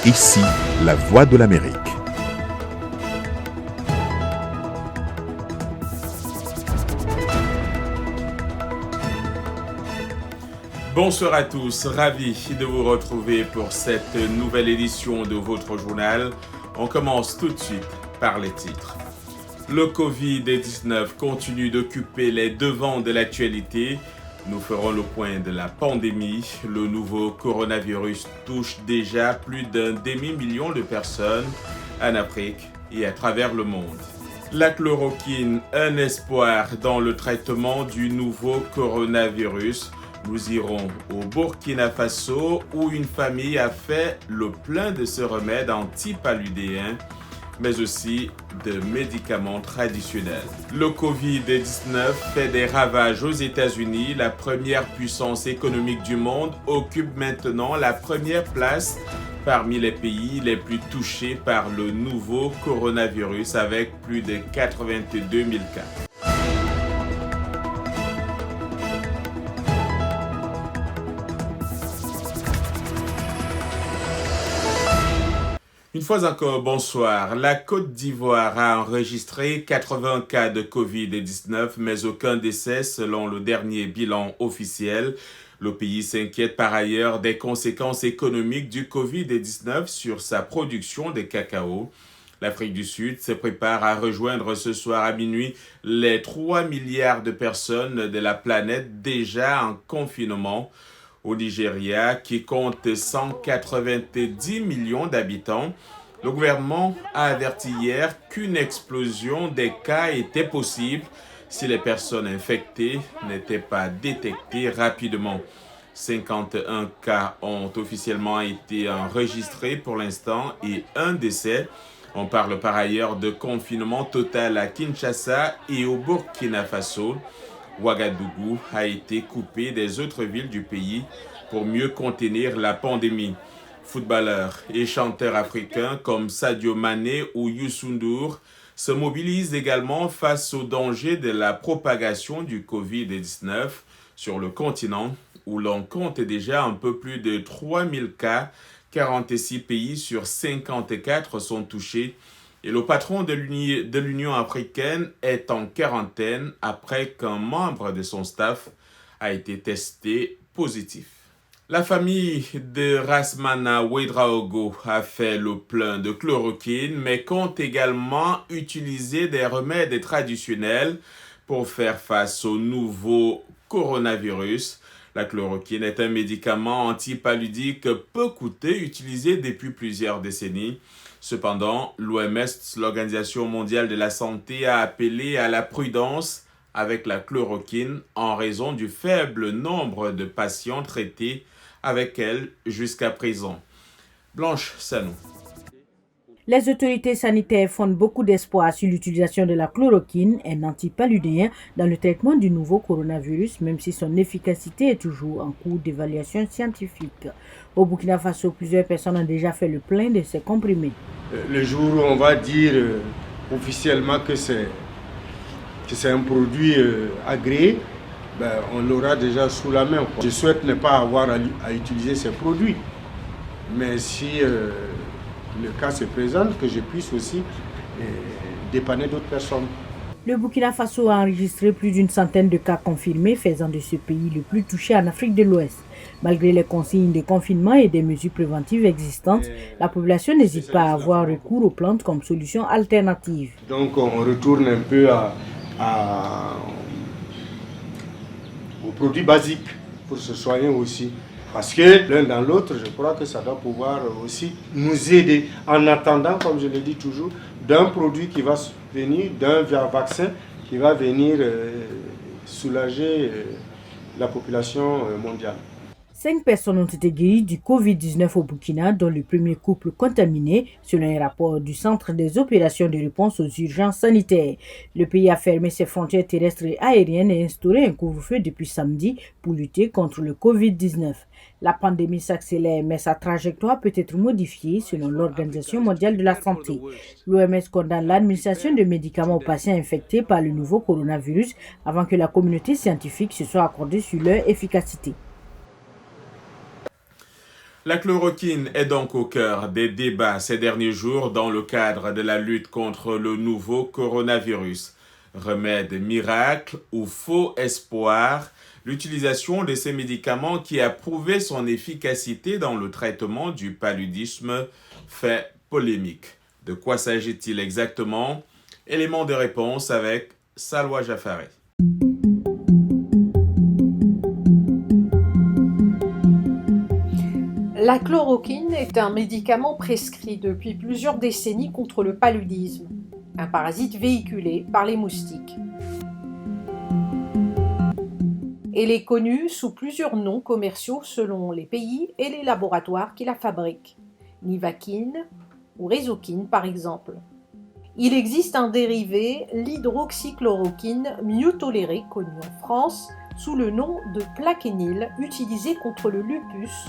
Ici, la voix de l'Amérique. Bonsoir à tous, ravi de vous retrouver pour cette nouvelle édition de votre journal. On commence tout de suite par les titres. Le Covid-19 continue d'occuper les devants de l'actualité. Nous ferons le point de la pandémie. Le nouveau coronavirus touche déjà plus d'un demi-million de personnes en Afrique et à travers le monde. La chloroquine, un espoir dans le traitement du nouveau coronavirus. Nous irons au Burkina Faso où une famille a fait le plein de ce remède antipaludéen, mais aussi de médicaments traditionnels. Le Covid-19 fait des ravages aux États-Unis. La première puissance économique du monde occupe maintenant la première place parmi les pays les plus touchés par le nouveau coronavirus avec plus de 82 000 cas. Une fois encore, bonsoir. La Côte d'Ivoire a enregistré 80 cas de Covid-19, mais aucun décès selon le dernier bilan officiel. Le pays s'inquiète par ailleurs des conséquences économiques du Covid-19 sur sa production de cacao. L'Afrique du Sud se prépare à rejoindre ce soir à minuit les 3 milliards de personnes de la planète déjà en confinement. Au Nigeria, qui compte 190 millions d'habitants, le gouvernement a averti hier qu'une explosion des cas était possible si les personnes infectées n'étaient pas détectées rapidement. 51 cas ont officiellement été enregistrés pour l'instant et un décès. On parle par ailleurs de confinement total à Kinshasa et au Burkina Faso. Ouagadougou a été coupé des autres villes du pays pour mieux contenir la pandémie. Footballeurs et chanteurs africains comme Sadio Mané ou Youssou N'Dour se mobilisent également face au danger de la propagation du Covid-19 sur le continent où l'on compte déjà un peu plus de 3000 cas. 46 pays sur 54 sont touchés. Et le patron de l'Union africaine est en quarantaine après qu'un membre de son staff a été testé positif. La famille de Rasmana Ouedraogo a fait le plein de chloroquine, mais compte également utiliser des remèdes traditionnels pour faire face au nouveau coronavirus. La chloroquine est un médicament antipaludique peu coûteux utilisé depuis plusieurs décennies. Cependant, l'OMS, l'Organisation mondiale de la santé, a appelé à la prudence avec la chloroquine en raison du faible nombre de patients traités avec elle jusqu'à présent. Blanche Sanou. Les autorités sanitaires fondent beaucoup d'espoir sur l'utilisation de la chloroquine, un antipaludéen, dans le traitement du nouveau coronavirus, même si son efficacité est toujours en cours d'évaluation scientifique. Au Burkina Faso, plusieurs personnes ont déjà fait le plein de ces comprimés. Le jour où on va dire officiellement que c'est un produit agréé, on l'aura déjà sous la main. Je souhaite ne pas avoir à utiliser ces produits, mais si le cas se présente, que je puisse aussi dépanner d'autres personnes. Le Burkina Faso a enregistré plus d'une centaine de cas confirmés, faisant de ce pays le plus touché en Afrique de l'Ouest. Malgré les consignes de confinement et des mesures préventives existantes, la population n'hésite pas à avoir recours aux plantes comme solution alternative. Donc on retourne un peu aux produits basiques pour se soigner aussi. Parce que l'un dans l'autre, je crois que ça doit pouvoir aussi nous aider en attendant, comme je le dis toujours, d'un produit qui va venir, d'un vaccin qui va venir soulager la population mondiale. 5 personnes ont été guéries du Covid-19 au Burkina, dont le premier couple contaminé, selon un rapport du Centre des opérations de réponse aux urgences sanitaires. Le pays a fermé ses frontières terrestres et aériennes et instauré un couvre-feu depuis samedi pour lutter contre le Covid-19. La pandémie s'accélère, mais sa trajectoire peut être modifiée selon l'Organisation mondiale de la santé. L'OMS condamne l'administration de médicaments aux patients infectés par le nouveau coronavirus avant que la communauté scientifique se soit accordée sur leur efficacité. La chloroquine est donc au cœur des débats ces derniers jours dans le cadre de la lutte contre le nouveau coronavirus. Remède miracle ou faux espoir, l'utilisation de ces médicaments qui a prouvé son efficacité dans le traitement du paludisme fait polémique. De quoi s'agit-il exactement? Élément de réponse avec Salwa Jafari. La chloroquine est un médicament prescrit depuis plusieurs décennies contre le paludisme, un parasite véhiculé par les moustiques. Elle est connue sous plusieurs noms commerciaux selon les pays et les laboratoires qui la fabriquent, Nivaquine ou Résoquine par exemple. Il existe un dérivé, l'hydroxychloroquine, mieux toléré, connu en France sous le nom de Plaquenil, utilisé contre le lupus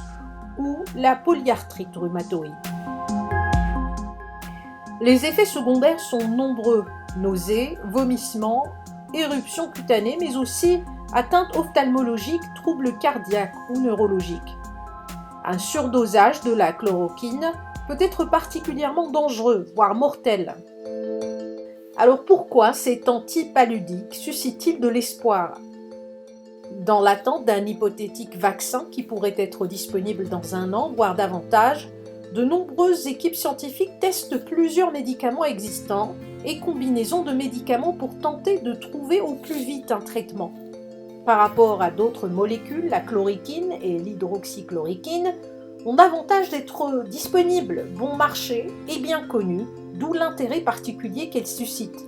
ou la polyarthrite rhumatoïde. Les effets secondaires sont nombreux, nausées, vomissements, éruptions cutanées, mais aussi atteintes ophtalmologiques, troubles cardiaques ou neurologiques. Un surdosage de la chloroquine peut être particulièrement dangereux, voire mortel. Alors pourquoi cet antipaludique suscite-t-il de l'espoir ? Dans l'attente d'un hypothétique vaccin qui pourrait être disponible dans 1 an, voire davantage, de nombreuses équipes scientifiques testent plusieurs médicaments existants et combinaisons de médicaments pour tenter de trouver au plus vite un traitement. Par rapport à d'autres molécules, la chloroquine et l'hydroxychloroquine ont l'avantage d'être disponibles, bon marché et bien connues, d'où l'intérêt particulier qu'elles suscitent.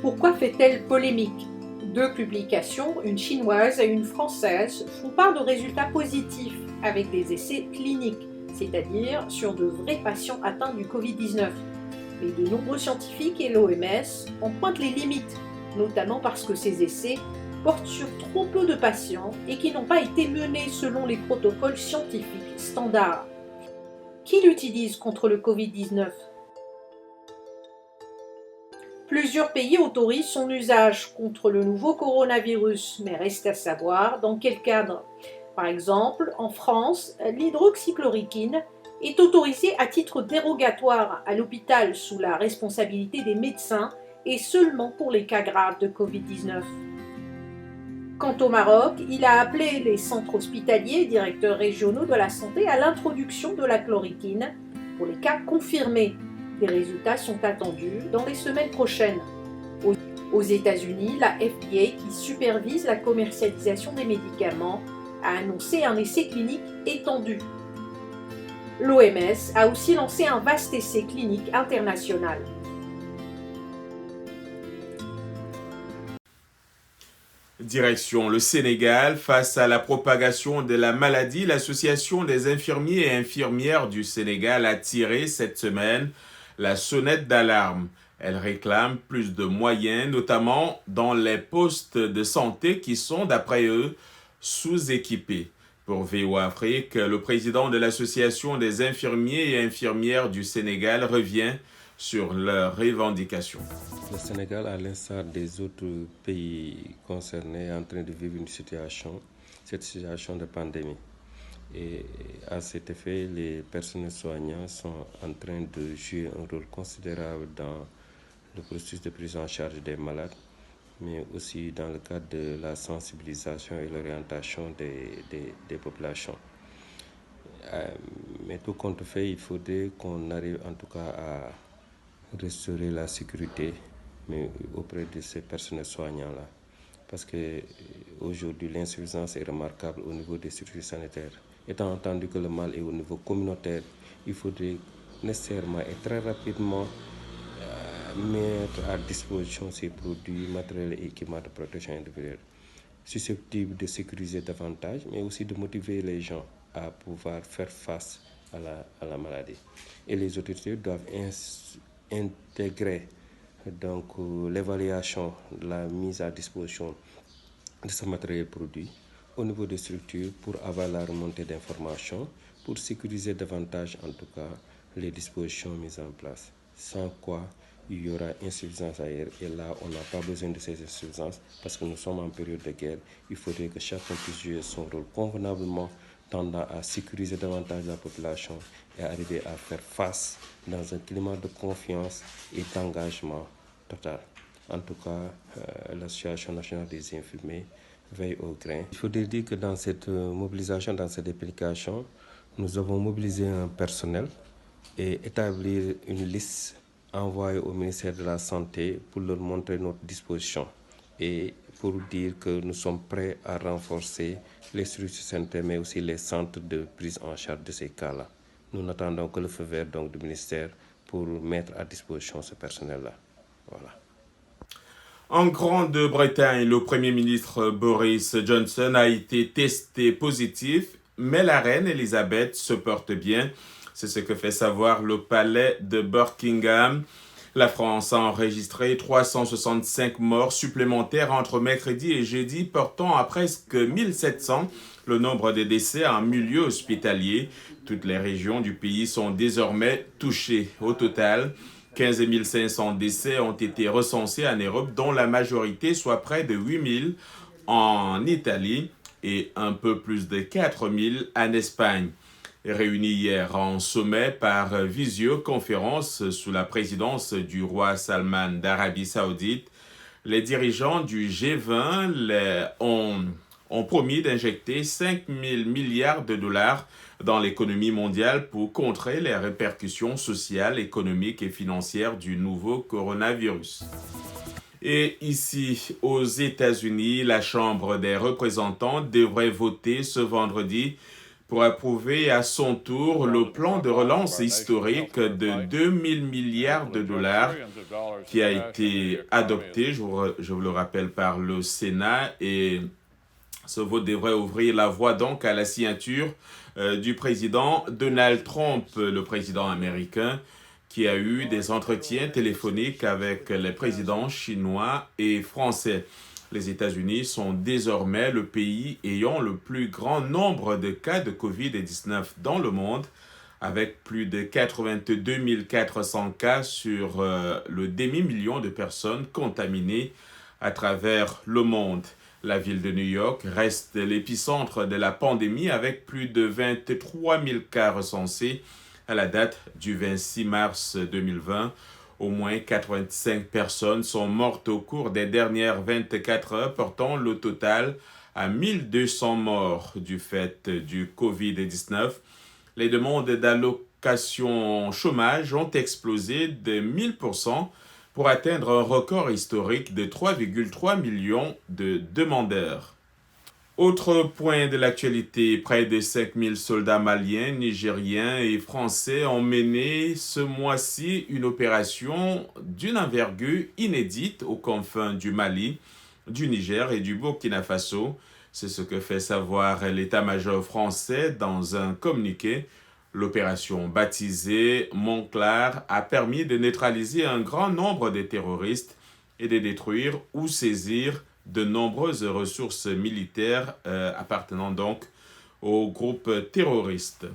Pourquoi fait-elle polémique ? 2 publications, une chinoise et une française, font part de résultats positifs avec des essais cliniques, c'est-à-dire sur de vrais patients atteints du Covid-19. Mais de nombreux scientifiques et l'OMS en pointent les limites, notamment parce que ces essais portent sur trop peu de patients et qui n'ont pas été menés selon les protocoles scientifiques standards. Qui l'utilise contre le Covid-19 ? Plusieurs pays autorisent son usage contre le nouveau coronavirus, mais reste à savoir dans quel cadre. Par exemple, en France, l'hydroxychloroquine est autorisée à titre dérogatoire à l'hôpital sous la responsabilité des médecins et seulement pour les cas graves de Covid-19. Quant au Maroc, il a appelé les centres hospitaliers et directeurs régionaux de la santé à l'introduction de la chloroquine pour les cas confirmés. Les résultats sont attendus dans les semaines prochaines. Aux États-Unis, la FDA, qui supervise la commercialisation des médicaments, a annoncé un essai clinique étendu. L'OMS a aussi lancé un vaste essai clinique international. Direction le Sénégal, face à la propagation de la maladie, l'Association des infirmiers et infirmières du Sénégal a tiré cette semaine la sonnette d'alarme. Elle réclame plus de moyens, notamment dans les postes de santé qui sont, d'après eux, sous-équipés. Pour VOA Afrique, le président de l'Association des infirmiers et infirmières du Sénégal revient sur leurs revendications. Le Sénégal, à l'instar des autres pays concernés, est en train de vivre cette situation de pandémie. Et à cet effet, les personnels soignants sont en train de jouer un rôle considérable dans le processus de prise en charge des malades, mais aussi dans le cadre de la sensibilisation et l'orientation des populations. Mais tout compte fait, il faudrait qu'on arrive en tout cas à restaurer la sécurité mais auprès de ces personnels soignants-là. Parce qu'aujourd'hui, l'insuffisance est remarquable au niveau des structures sanitaires. Étant entendu que le mal est au niveau communautaire, il faudrait nécessairement et très rapidement mettre à disposition ces produits, matériels et équipements de protection individuelle, susceptibles de sécuriser davantage, mais aussi de motiver les gens à pouvoir faire face à la maladie. Et les autorités doivent intégrer donc l'évaluation de la mise à disposition de ce matériel produit au niveau des structures pour avoir la remontée d'informations, pour sécuriser davantage en tout cas les dispositions mises en place. Sans quoi il y aura insuffisance ailleurs et là on n'a pas besoin de ces insuffisances parce que nous sommes en période de guerre. Il faudrait que chacun puisse jouer son rôle convenablement tendant à sécuriser davantage la population et arriver à faire face dans un climat de confiance et d'engagement total. En tout cas, l'Association nationale des infirmiers veille au grain. Il faut dire que dans cette mobilisation, dans cette application, nous avons mobilisé un personnel et établi une liste envoyée au ministère de la Santé pour leur montrer notre disposition et pour dire que nous sommes prêts à renforcer les structures sanitaires mais aussi les centres de prise en charge de ces cas-là. Nous n'attendons que le feu vert donc, du ministère pour mettre à disposition ce personnel-là. Voilà. En Grande-Bretagne, le Premier ministre Boris Johnson a été testé positif, mais la reine Elisabeth se porte bien. C'est ce que fait savoir le palais de Buckingham. La France a enregistré 365 morts supplémentaires entre mercredi et jeudi, portant à presque 1700 le nombre de décès en milieu hospitalier. Toutes les régions du pays sont désormais touchées. Au total, 15 500 décès ont été recensés en Europe, dont la majorité, soit près de 8 000 en Italie et un peu plus de 4 000 en Espagne. Réunis hier en sommet par visioconférence sous la présidence du roi Salman d'Arabie Saoudite, les dirigeants du G20 ont promis d'injecter 5 000 milliards de dollars dans l'économie mondiale pour contrer les répercussions sociales, économiques et financières du nouveau coronavirus. Et ici, aux États-Unis, la Chambre des représentants devrait voter ce vendredi pour approuver à son tour le plan de relance historique de 2 000 milliards de dollars qui a été adopté, je vous le rappelle, par le Sénat. Et ce vote devrait ouvrir la voie donc à la signature du président Donald Trump, le président américain, qui a eu des entretiens téléphoniques avec les présidents chinois et français. Les États-Unis sont désormais le pays ayant le plus grand nombre de cas de COVID-19 dans le monde, avec plus de 82 400 cas sur le demi-million de personnes contaminées à travers le monde. La ville de New York reste l'épicentre de la pandémie avec plus de 23 000 cas recensés à la date du 26 mars 2020. Au moins 85 personnes sont mortes au cours des dernières 24 heures, portant le total à 1200 morts du fait du COVID-19. Les demandes d'allocation chômage ont explosé de 1000% pour atteindre un record historique de 3,3 millions de demandeurs. Autre point de l'actualité, près de 5000 soldats maliens, nigériens et français ont mené ce mois-ci une opération d'une envergure inédite aux confins du Mali, du Niger et du Burkina Faso. C'est ce que fait savoir l'état-major français dans un communiqué. L'opération baptisée Montclar a permis de neutraliser un grand nombre de terroristes et de détruire ou saisir de nombreuses ressources militaires appartenant donc au groupe terroriste.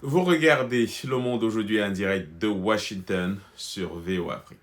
Vous regardez Le Monde aujourd'hui en direct de Washington sur VOA Afrique.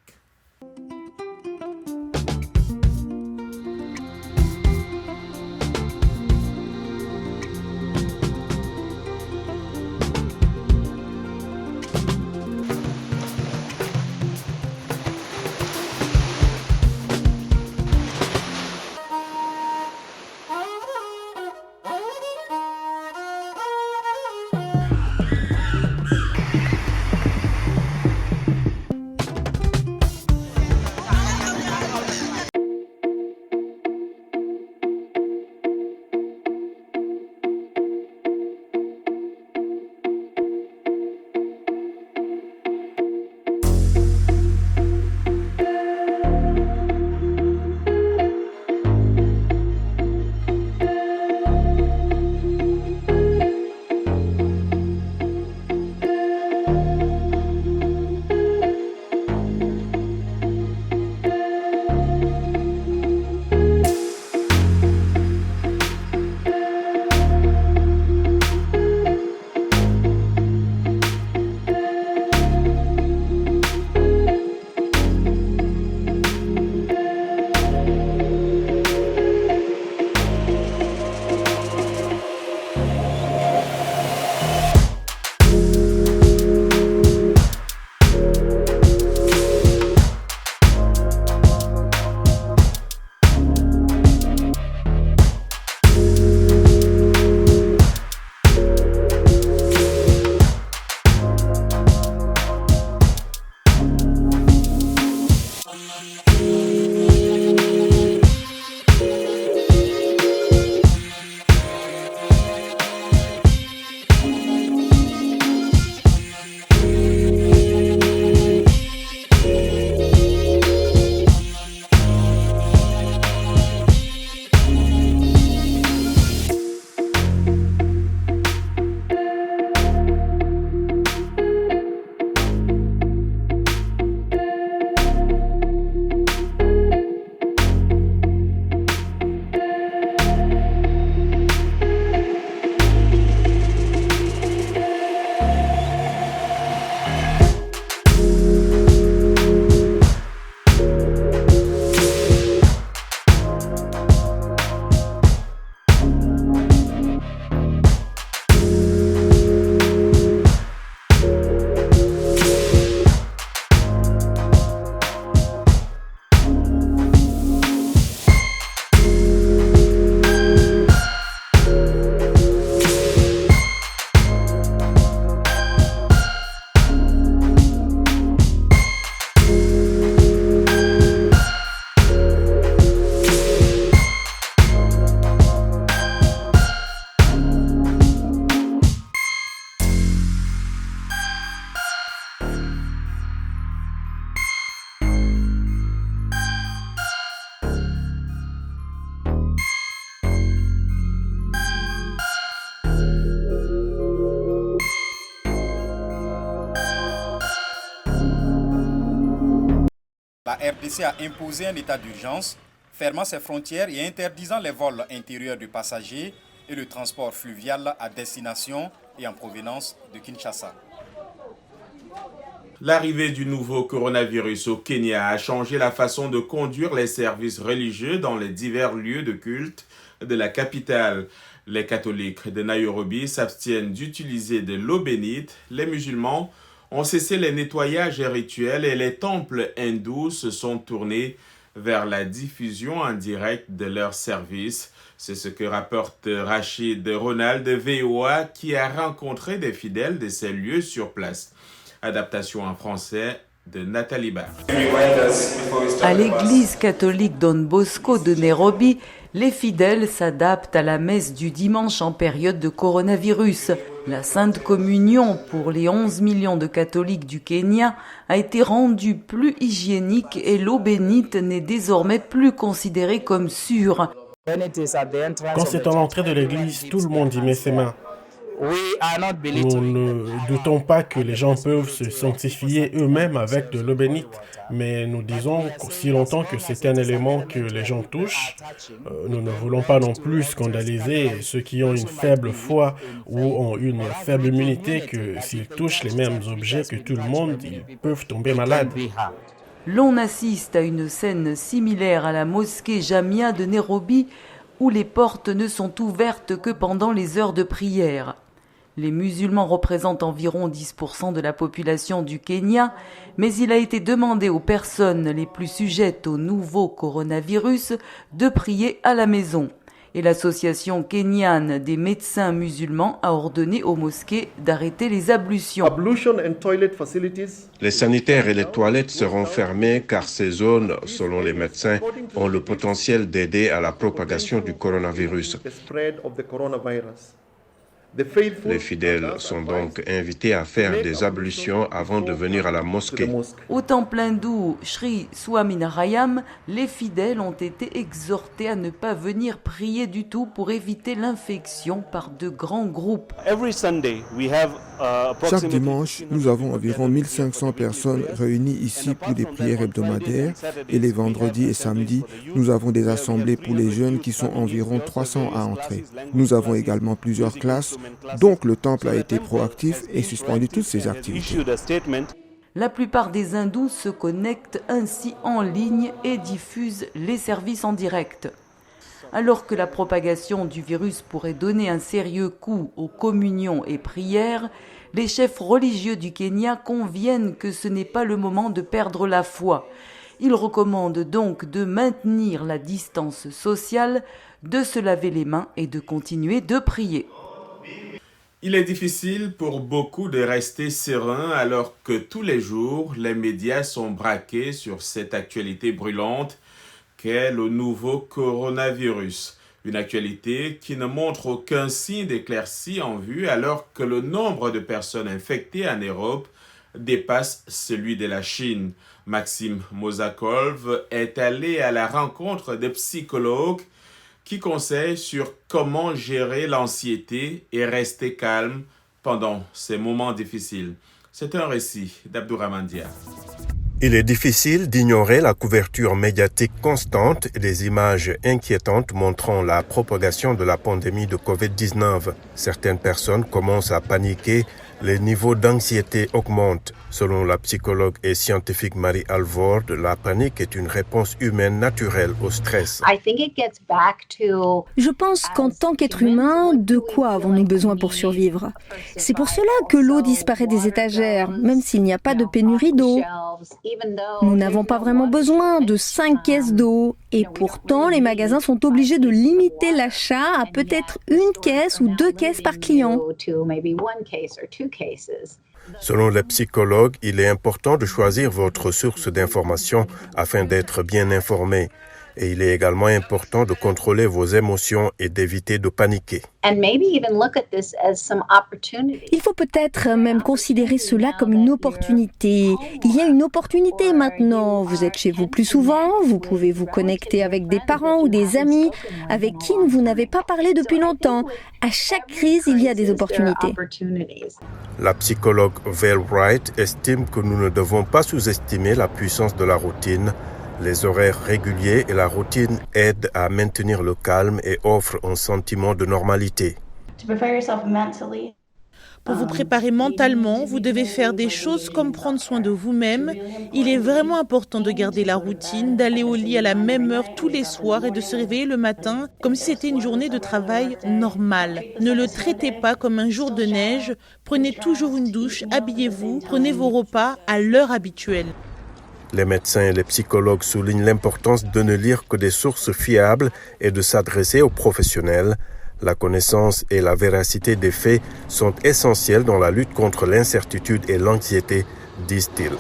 La RDC a imposé un état d'urgence, fermant ses frontières et interdisant les vols intérieurs de passagers et le transport fluvial à destination et en provenance de Kinshasa. L'arrivée du nouveau coronavirus au Kenya a changé la façon de conduire les services religieux dans les divers lieux de culte de la capitale. Les catholiques de Nairobi s'abstiennent d'utiliser de l'eau bénite. Les musulmans ont cessé les nettoyages rituels et les temples hindous se sont tournés vers la diffusion en direct de leurs services. C'est ce que rapporte Rachid Ronald de VOA qui a rencontré des fidèles de ces lieux sur place. Adaptation en français de Nathalie Barr. À l'église catholique Don Bosco de Nairobi, les fidèles s'adaptent à la messe du dimanche en période de coronavirus. La Sainte Communion pour les 11 millions de catholiques du Kenya a été rendue plus hygiénique et l'eau bénite n'est désormais plus considérée comme sûre. Quand c'est à l'entrée de l'église, tout le monde y met ses mains. Nous ne doutons pas que les gens peuvent se sanctifier eux-mêmes avec de l'eau bénite, mais nous disons si longtemps que c'est un élément que les gens touchent, nous ne voulons pas non plus scandaliser ceux qui ont une faible foi ou ont une faible immunité que s'ils touchent les mêmes objets que tout le monde, ils peuvent tomber malades. L'on assiste à une scène similaire à la mosquée Jamia de Nairobi où les portes ne sont ouvertes que pendant les heures de prière. Les musulmans représentent environ 10% de la population du Kenya, mais il a été demandé aux personnes les plus sujettes au nouveau coronavirus de prier à la maison. Et l'association kenyane des médecins musulmans a ordonné aux mosquées d'arrêter les ablutions. Les sanitaires et les toilettes seront fermées car ces zones, selon les médecins, ont le potentiel d'aider à la propagation du coronavirus. Les fidèles sont donc invités à faire des ablutions avant de venir à la mosquée. Au temple hindou Sri Swaminarayam, les fidèles ont été exhortés à ne pas venir prier du tout pour éviter l'infection par de grands groupes. Chaque dimanche, nous avons environ 1500 personnes réunies ici pour des prières hebdomadaires et les vendredis et samedis, nous avons des assemblées pour les jeunes qui sont environ 300 à entrer. Nous avons également plusieurs classes. Donc le temple a été proactif et suspendu toutes ses activités. La plupart des hindous se connectent ainsi en ligne et diffusent les services en direct. Alors que la propagation du virus pourrait donner un sérieux coup aux communions et prières, les chefs religieux du Kenya conviennent que ce n'est pas le moment de perdre la foi. Ils recommandent donc de maintenir la distance sociale, de se laver les mains et de continuer de prier. Il est difficile pour beaucoup de rester serein alors que tous les jours, les médias sont braqués sur cette actualité brûlante qu'est le nouveau coronavirus. Une actualité qui ne montre aucun signe d'éclaircie en vue alors que le nombre de personnes infectées en Europe dépasse celui de la Chine. Maxime Mozakov est allé à la rencontre de psychologues qui conseille sur comment gérer l'anxiété et rester calme pendant ces moments difficiles. C'est un récit d'Abdourahmane Dia. Il est difficile d'ignorer la couverture médiatique constante et des images inquiétantes montrant la propagation de la pandémie de Covid-19. Certaines personnes commencent à paniquer, les niveaux d'anxiété augmentent. Selon la psychologue et scientifique Marie Alvord, la panique est une réponse humaine naturelle au stress. Je pense qu'en tant qu'être humain, de quoi avons-nous besoin pour survivre? C'est pour cela que l'eau disparaît des étagères, même s'il n'y a pas de pénurie d'eau. Nous n'avons pas vraiment besoin de 5 caisses d'eau. Et pourtant, les magasins sont obligés de limiter l'achat à peut-être 1 caisse ou 2 caisses par client. Selon les psychologues, il est important de choisir votre source d'information afin d'être bien informé. Et il est également important de contrôler vos émotions et d'éviter de paniquer. Il faut peut-être même considérer cela comme une opportunité. Il y a une opportunité maintenant. Vous êtes chez vous plus souvent, vous pouvez vous connecter avec des parents ou des amis avec qui vous n'avez pas parlé depuis longtemps. À chaque crise, il y a des opportunités. La psychologue Vail Wright estime que nous ne devons pas sous-estimer la puissance de la routine. Les horaires réguliers et la routine aident à maintenir le calme et offrent un sentiment de normalité. Pour vous préparer mentalement, vous devez faire des choses comme prendre soin de vous-même. Il est vraiment important de garder la routine, d'aller au lit à la même heure tous les soirs et de se réveiller le matin comme si c'était une journée de travail normale. Ne le traitez pas comme un jour de neige. Prenez toujours une douche, habillez-vous, prenez vos repas à l'heure habituelle. Les médecins et les psychologues soulignent l'importance de ne lire que des sources fiables et de s'adresser aux professionnels. La connaissance et la véracité des faits sont essentielles dans la lutte contre l'incertitude et l'anxiété, disent-ils.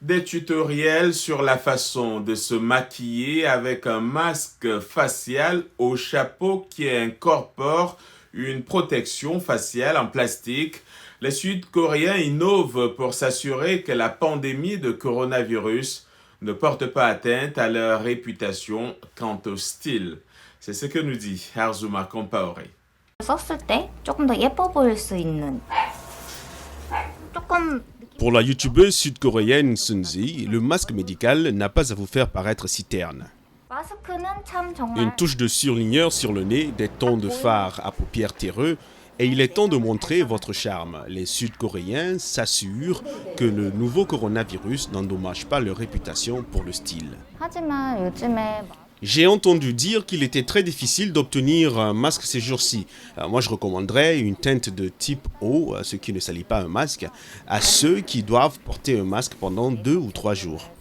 Des tutoriels sur la façon de se maquiller avec un masque facial au chapeau qui incorpore une protection faciale en plastique. Les Sud-Coréens innovent pour s'assurer que la pandémie de coronavirus ne porte pas atteinte à leur réputation quant au style. C'est ce que nous dit Harzuma Compaoré. Pour la youtubeuse sud-coréenne Sunzi, le masque médical n'a pas à vous faire paraître si terne. Une touche de surligneur sur le nez, des tons de fard à paupières terreux, et il est temps de montrer votre charme. Les Sud-Coréens s'assurent que le nouveau coronavirus n'endommage pas leur réputation pour le style. J'ai entendu dire qu'il était très difficile d'obtenir un masque ces jours-ci. Moi, je recommanderais une teinte de type eau, ce qui ne salit pas un masque, à ceux qui doivent porter un masque pendant 2 ou 3 jours.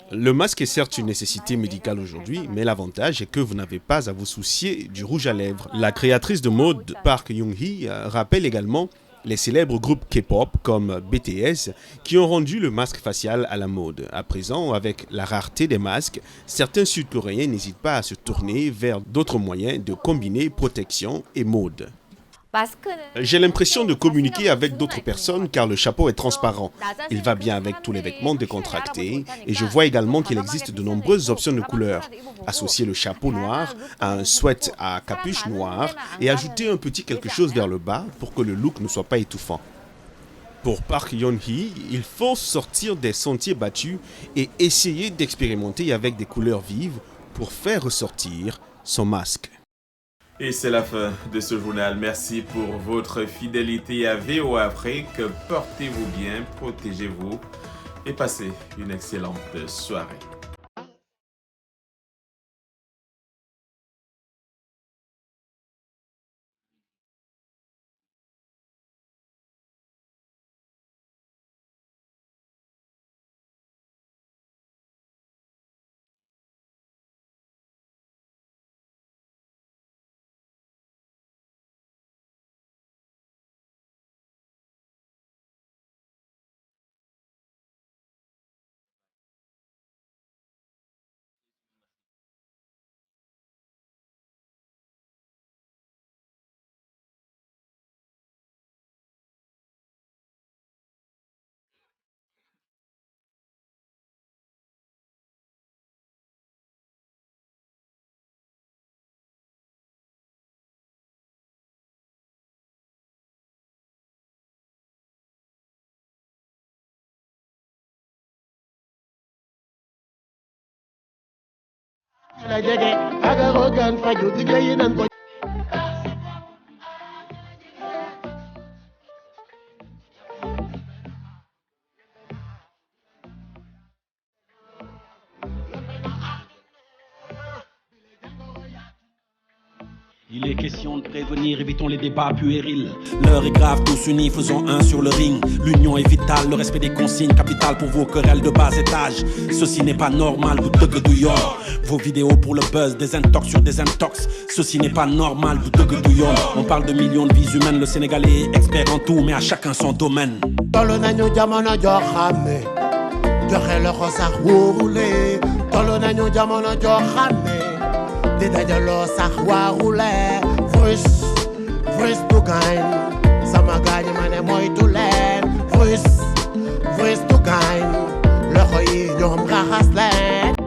Le masque est certes une nécessité médicale aujourd'hui, mais l'avantage est que vous n'avez pas à vous soucier du rouge à lèvres. La créatrice de mode Park Young-hee rappelle également les célèbres groupes K-pop comme BTS qui ont rendu le masque facial à la mode. À présent, avec la rareté des masques, certains Sud-Coréens n'hésitent pas à se tourner vers d'autres moyens de combiner protection et mode. J'ai l'impression de communiquer avec d'autres personnes car le chapeau est transparent. Il va bien avec tous les vêtements décontractés et je vois également qu'il existe de nombreuses options de couleurs. Associer le chapeau noir à un sweat à capuche noire et ajouter un petit quelque chose vers le bas pour que le look ne soit pas étouffant. Pour Park Yeon-hee, il faut sortir des sentiers battus et essayer d'expérimenter avec des couleurs vives pour faire ressortir son masque. Et c'est la fin de ce journal. Merci pour votre fidélité à VOA Afrique. Portez-vous bien, protégez-vous et passez une excellente soirée. Il est question de prévenir, évitons les débats puérils. L'heure est grave, tous unis, faisons un sur le ring. L'union est vitale, le respect des consignes, capital pour vos querelles de bas étage. Ceci n'est pas normal, vous deguedouillons. Vos vidéos pour le buzz, des intox sur des intox. Ceci n'est pas normal, vous deguedouillons. On parle de millions de vies humaines, le Sénégalais est expert en tout, mais à chacun son domaine. Dans le tollu nañu jamono joo xam ne di dajaloo sax waaxule voice du gaañ sama gaañ ma ne moytu leen voice du gaañ loxo yi ñoom raxas leen.